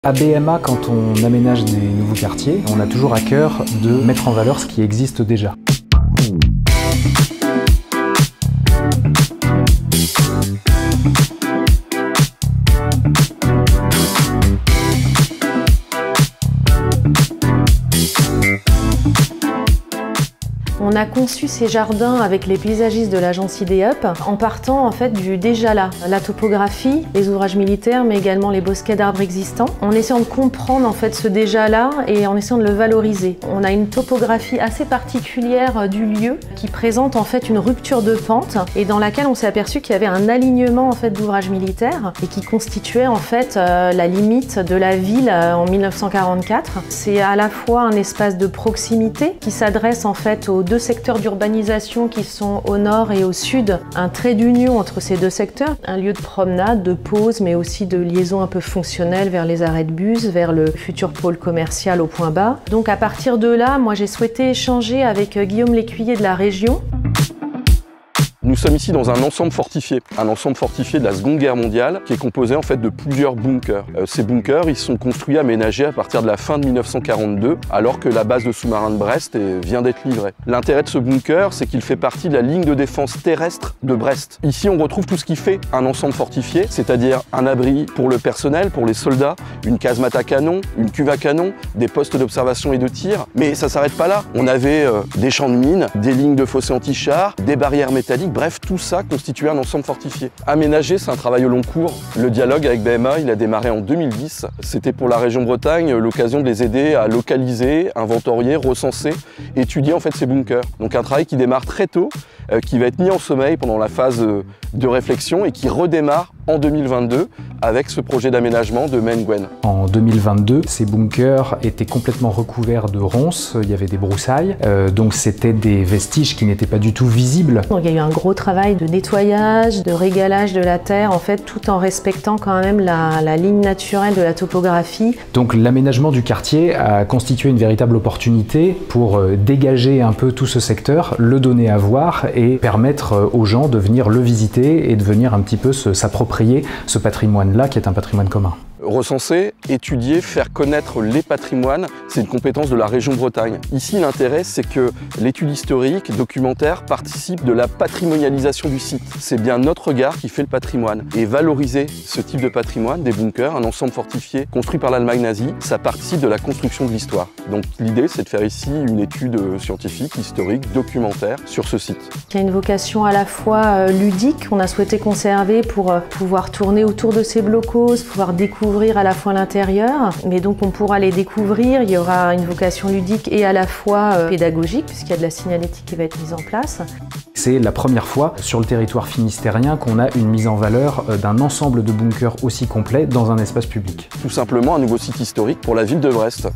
À BMA, quand on aménage des nouveaux quartiers, on a toujours à cœur de mettre en valeur ce qui existe déjà. On a conçu ces jardins avec les paysagistes de l'agence IDEUP en partant en fait du déjà là, la topographie, les ouvrages militaires mais également les bosquets d'arbres existants, en essayant de comprendre en fait ce déjà là et en essayant de le valoriser. On a une topographie assez particulière du lieu qui présente en fait une rupture de pente et dans laquelle on s'est aperçu qu'il y avait un alignement en fait d'ouvrages militaires et qui constituait en fait la limite de la ville en 1944. C'est à la fois un espace de proximité qui s'adresse en fait aux deux secteurs d'urbanisation qui sont au nord et au sud, un trait d'union entre ces deux secteurs, un lieu de promenade, de pause, mais aussi de liaison un peu fonctionnelle vers les arrêts de bus, vers le futur pôle commercial au point bas. Donc à partir de là, moi j'ai souhaité échanger avec Guillaume Lécuyer de la région. Nous sommes ici dans un ensemble fortifié de la Seconde Guerre mondiale qui est composé en fait de plusieurs bunkers. Ces bunkers, ils sont construits, aménagés à partir de la fin de 1942, alors que la base de sous-marins de Brest vient d'être livrée. L'intérêt de ce bunker, c'est qu'il fait partie de la ligne de défense terrestre de Brest. Ici, on retrouve tout ce qui fait un ensemble fortifié, c'est-à-dire un abri pour le personnel, pour les soldats, une casemate à canon, une cuve à canon, des postes d'observation et de tir. Mais ça s'arrête pas là. On avait des champs de mines, des lignes de fossés anti-chars, des barrières métalliques. Bref, tout ça constituait un ensemble fortifié. Aménager, c'est un travail au long cours. Le dialogue avec BMA, il a démarré en 2010. C'était pour la région Bretagne l'occasion de les aider à localiser, inventorier, recenser, étudier en fait ces bunkers. Donc un travail qui démarre très tôt, qui va être mis en sommeil pendant la phase de réflexion et qui redémarre en 2022 avec ce projet d'aménagement de Maine-Gwen. En 2022, ces bunkers étaient complètement recouverts de ronces, il y avait des broussailles, donc c'était des vestiges qui n'étaient pas du tout visibles. Donc, il y a eu un gros travail de nettoyage, de régalage de la terre, en fait, tout en respectant quand même la ligne naturelle de la topographie. Donc l'aménagement du quartier a constitué une véritable opportunité pour dégager un peu tout ce secteur, le donner à voir et permettre aux gens de venir le visiter et de venir un petit peu s'approprier ce patrimoine-là qui est un patrimoine commun. Recenser, étudier, faire connaître les patrimoines, c'est une compétence de la région Bretagne. Ici, l'intérêt, c'est que l'étude historique, documentaire, participe de la patrimonialisation du site. C'est bien notre regard qui fait le patrimoine. Et valoriser ce type de patrimoine, des bunkers, un ensemble fortifié construit par l'Allemagne nazie, ça participe de la construction de l'histoire. Donc l'idée, c'est de faire ici une étude scientifique, historique, documentaire sur ce site. Il y a une vocation à la fois ludique, on a souhaité conserver pour pouvoir tourner autour de ces blocos, pouvoir découvrir à la fois l'intérieur, mais donc on pourra les découvrir, il y aura une vocation ludique et à la fois pédagogique, puisqu'il y a de la signalétique qui va être mise en place. C'est la première fois sur le territoire finistérien qu'on a une mise en valeur d'un ensemble de bunkers aussi complet dans un espace public. Tout simplement un nouveau site historique pour la ville de Brest.